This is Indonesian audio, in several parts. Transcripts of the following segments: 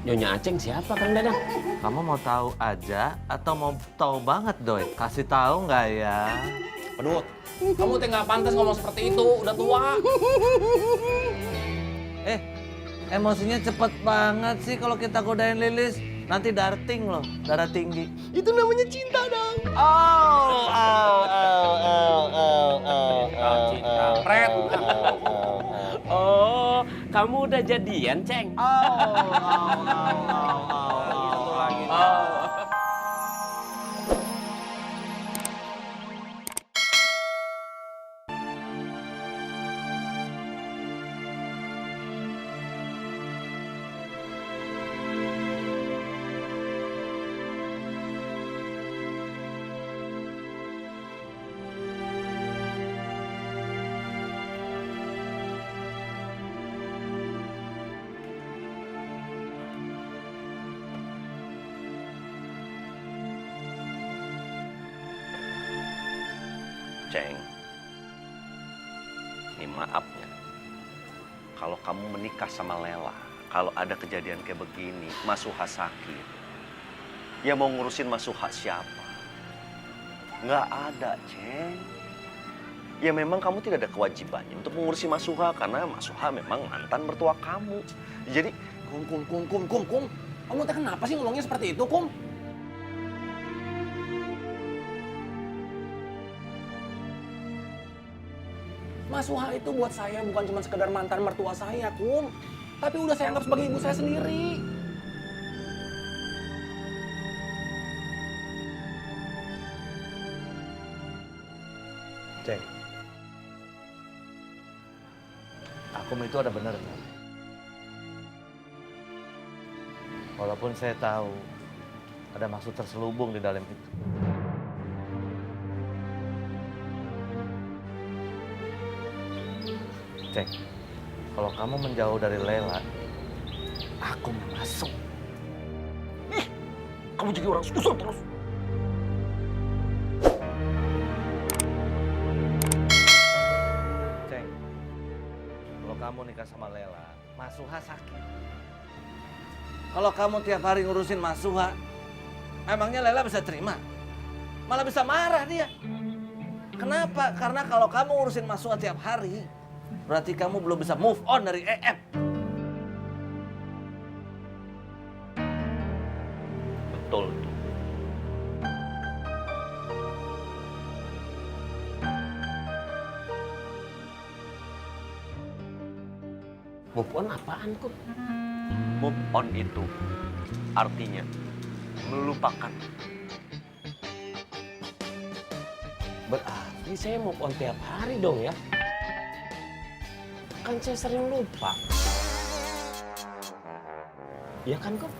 Nyonya Aceng siapa Kang Dadang? Kamu mau tahu aja atau mau tahu banget, Doi? Kasih tahu nggak ya? Pedut, kamu teh nggak pantas ngomong seperti itu, udah tua. Emosinya cepet banget sih kalau kita godain Lilis. Nanti darting loh, darah tinggi. Itu namanya cinta dong. Cinta, pret. Oh, kamu udah jadian, Ceng? Satu lagi. Ceng, ini maafnya. Kalau kamu menikah sama Lela, kalau ada kejadian kayak begini, Mas Suha sakit. Ya mau ngurusin Mas Suha siapa? Nggak ada, Ceng. Ya memang kamu tidak ada kewajibannya untuk mengurusi Mas Suha, karena Mas Suha memang mantan mertua kamu. Jadi, Kum. Kamu teh kenapa sih ngomongnya seperti itu, Kum? Mas Suha itu buat saya bukan cuma sekedar mantan mertua saya, Kum. Tapi udah saya anggap sebagai ibu saya sendiri. Ceng, Akum itu ada benar. Walaupun saya tahu ada maksud terselubung di dalam itu. Ceng, kalau kamu menjauh dari Lela, aku masuk. kamu jadi orang susah terus. Ceng, kalau kamu nikah sama Lela, Mas Suha sakit. Kalau kamu tiap hari ngurusin Mas Suha, emangnya Lela bisa terima? Malah bisa marah dia. Kenapa? Karena kalau kamu ngurusin Mas Suha tiap hari, berarti kamu belum bisa move on dari EF. Betul tuh. Move on apaan, Kum? Move on itu artinya melupakan. Berarti saya move on tiap hari dong ya? Kan saya sering lupa. Iya kan, Kum?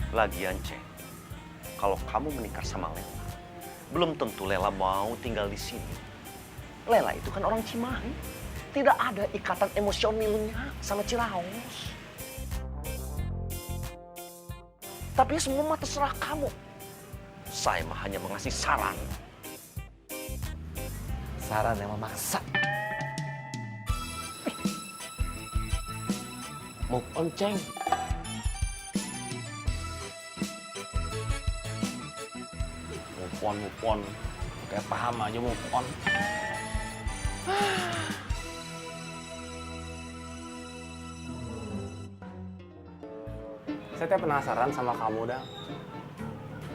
Lagian, Ceng, kalau kamu menikah sama Lela, belum tentu Lela mau tinggal di sini. Lela itu kan orang Cimahi. Tidak ada ikatan emosionalnya sama Ciraos. Tapi semua mah terserah kamu. Saya mah hanya mengasih saran. Saran yang memaksa. Move on, Ceng. Move on. Kayak paham aja move on. Saya teh penasaran sama kamu, Dang.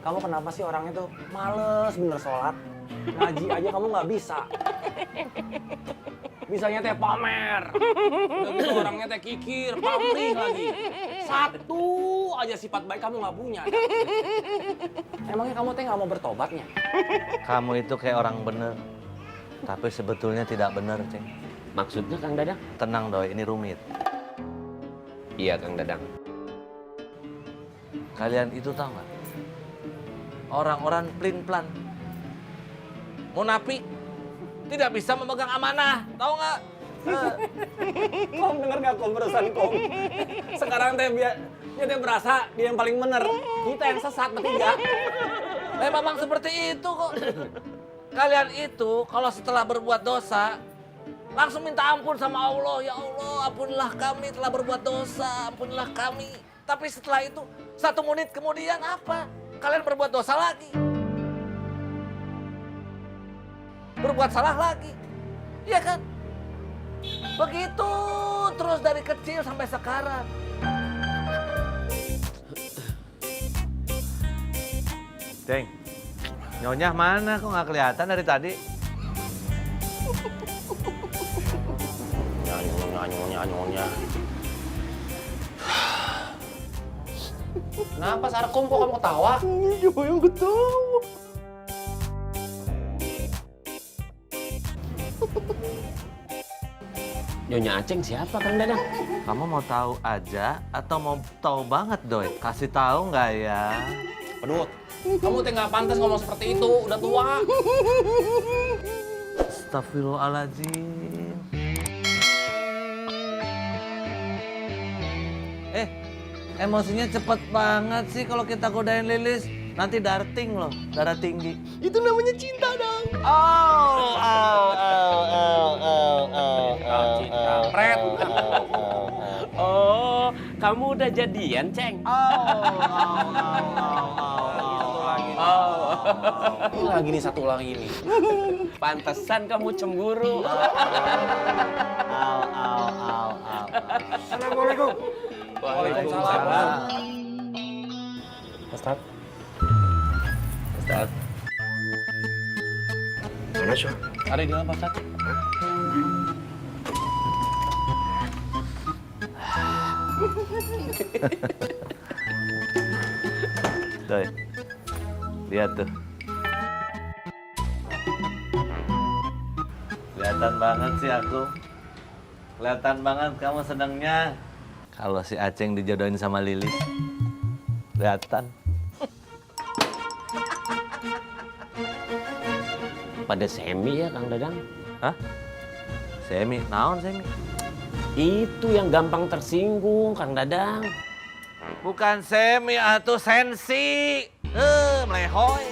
Kamu kenapa sih orangnya tuh males bener sholat? Ngaji aja kamu nggak bisa. Bisanya teh pamer. Udah gitu orangnya teh kikir, pamrih lagi. Satu aja sifat baik kamu nggak punya. Dang. Emangnya kamu teh nggak mau bertobatnya? Kamu itu kayak orang bener, tapi sebetulnya tidak bener, Ceng. Maksudnya Kang Dadang? Tenang, Doi, ini rumit. Iya, Kang Dadang. Kalian itu tahu nggak? Orang-orang pelin-pelan, munafik, tidak bisa memegang amanah, tahu nggak? Kom denger gak Kom barusan Kom? Sekarang teh dia teh berasa dia yang paling bener. Kita yang sesat bertiga. Memang seperti itu kok. Kalian itu kalau setelah berbuat dosa, Langsung minta ampun sama Allah. Ya Allah, ampunilah kami telah berbuat dosa, ampunilah kami. Tapi setelah itu, 1 menit kemudian apa? Kalian berbuat dosa lagi. Berbuat salah lagi. Iya kan? Begitu terus dari kecil sampai sekarang. Ceng, Nyonya mana? Kok nggak kelihatan dari tadi? Nyonya. Kenapa Sarkom kok kamu ketawa? Siapa yang ketawa? Nyonya Aceng siapa Kang Dadang? Kamu mau tahu aja atau mau tahu banget, Doi? Kasih tahu nggak ya? Pedut, kamu teh nggak pantas ngomong seperti itu, udah tua. Astagfirullahaladzim. Emosinya cepet banget sih kalau kita godain Lilis. Nanti darting loh, darah tinggi. Itu namanya cinta, Dang. Cinta, pret. Oh, kamu udah jadian, Ceng? Satu lagi nih. Pantesan kamu cemburu. Assalamualaikum. Waalaikumsalam. Ustaz. Mana Syah? Ada di dalam Pak Ustaz. Doi, lihat tuh. Kelihatan banget sih aku. Kelihatan banget kamu senangnya. Kalau si Aceng dijodohin sama Lilis. Kelihatan. Pada semi ya Kang Dadang? Hah? Semi? Naon Semi? Itu yang gampang tersinggung Kang Dadang. Bukan Semi, atuh sensi. Melehoy.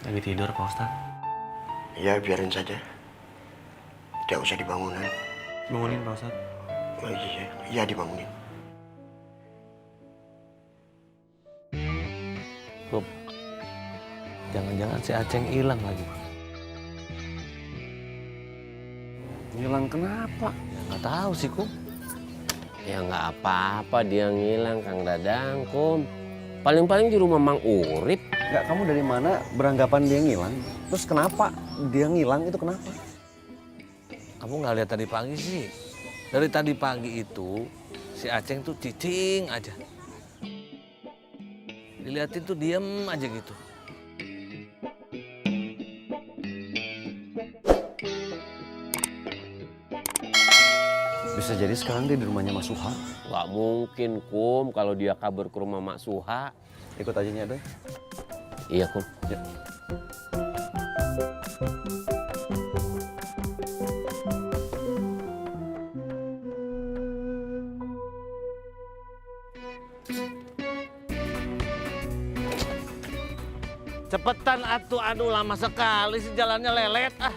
Lagi tidur Pak Ustaz. Ya, biarin saja. Tidak usah dibangunan. Bangunin Pak Ustaz. Oh, iya, iya dibangunin. Kum, jangan-jangan si Aceng hilang lagi. Ngilang kenapa? Ya nggak tahu sih, Kum. Ya nggak apa-apa dia ngilang Kang Dadang, Kum. Paling-paling di rumah Mang Urip. Enggak, kamu dari mana beranggapan dia ngilang? Terus kenapa dia ngilang itu kenapa? Kamu nggak lihat tadi pagi sih? Dari tadi pagi itu si Aceng tuh cicing aja. Dilihatin tuh diem aja gitu. Bisa jadi sekarang dia di rumahnya Mas Suha. Nggak mungkin, Kum, kalau dia kabur ke rumah Mak Suha. Ikut aja nih, Adoy. Iya, Kum. Ya. Cepetan atuh, aduh lama sekali sih jalannya lelet ah.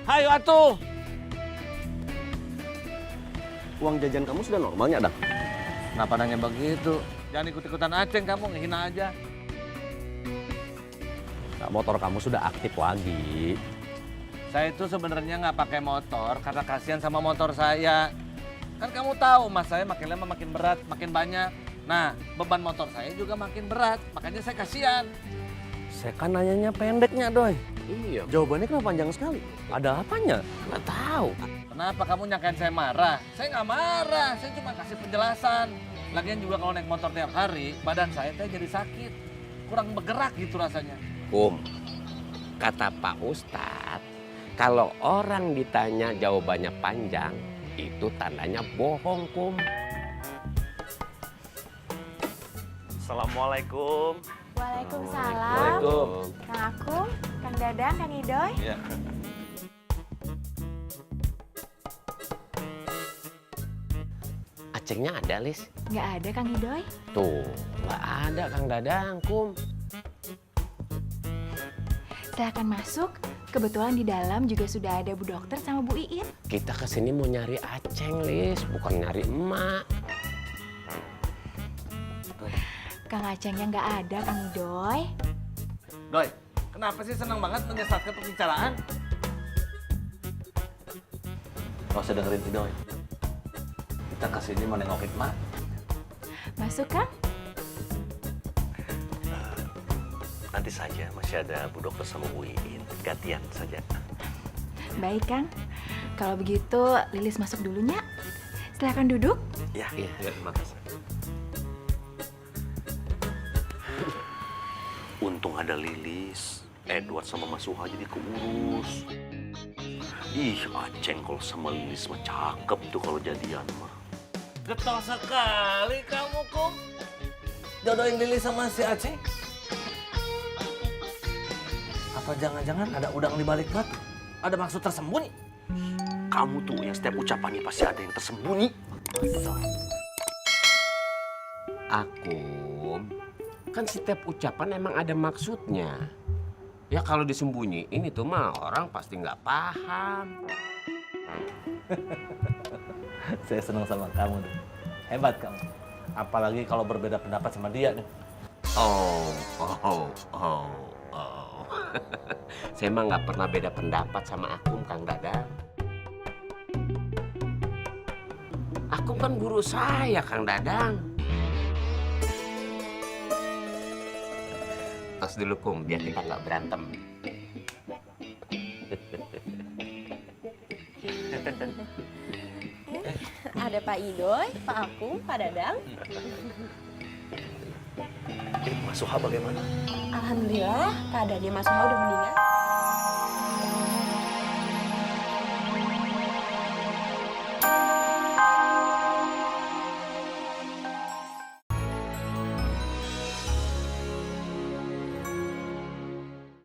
Hayo atuh. Uang jajan kamu sudah normalnya, Dang? Kenapa nanya begitu? Jangan ikut-ikutan Aceng kamu, ngehina aja. Nah, motor kamu sudah aktif lagi. Saya itu sebenarnya nggak pakai motor karena kasihan sama motor saya. Kan kamu tahu mas saya makin lama makin berat, makin banyak. Nah beban motor saya juga makin berat, makanya saya kasihan. Saya kan nanyanya pendeknya, Doy. Iya. Jawabannya kenapa panjang sekali? Ada apanya? Nggak tahu. Kenapa kamu nyangkain saya marah? Saya nggak marah, saya cuma kasih penjelasan. Lagian juga kalau naik motor tiap hari, badan saya teh jadi sakit. Kurang bergerak gitu rasanya. Kum, kata Pak Ustadz, kalau orang ditanya jawabannya panjang, itu tandanya bohong, Kum. Assalamualaikum. Waalaikumsalam. Waalaikum. Kang Akung, Kang Dadang, Kang Idoy. Ya. Acengnya ada, Lis? Nggak ada, Kang Idoy. Tuh, nggak ada Kang Dadang, Kum. Silahkan masuk. Kebetulan di dalam juga sudah ada Bu Dokter sama Bu Iin. Kita kesini mau nyari Aceng, Lis, bukan nyari emak. Kang Acengnya nggak ada, Kang Idoy. Doi, kenapa sih senang banget menyesatkan pembicaraan? Gak usah dengerin Idoy. Kita kesini mau nengokin emak. Masuk, Kang? Nanti saja, masih ada Bu Dokter sama Bu Iin. Gantian saja. Baik, Kang. Kalau begitu, Lilis masuk dulunya. Silahkan duduk. Ya, Iya. terima kasih. Untung ada Lilis. Edward sama Mas Suha jadi keurus. Ih, Aceng kalau sama Lilis mah cakep tuh kalau jadian mah. Getol sekali kamu, Kum. Jodohin Lili sama si Aceh. Apa jangan-jangan ada udang di balik batu? Ada maksud tersembunyi? Kamu tuh yang setiap ucapannya pasti ada yang tersembunyi. Akum, kan setiap ucapan emang ada maksudnya. Ya kalau disembunyiin itu mah orang pasti nggak paham. Saya senang sama kamu. Hebat kamu. Apalagi kalau berbeda pendapat sama dia nih. Oh. Saya emang nggak pernah beda pendapat sama Akum, Kang Dadang. Akum kan guru saya, Kang Dadang. Tos dulu, Kum, biar kita nggak berantem. Ada Pak Idoy, Pak Akum, Pak Dadang. Mas Suha bagaimana? Alhamdulillah keadaannya Mas Suha udah meninggal.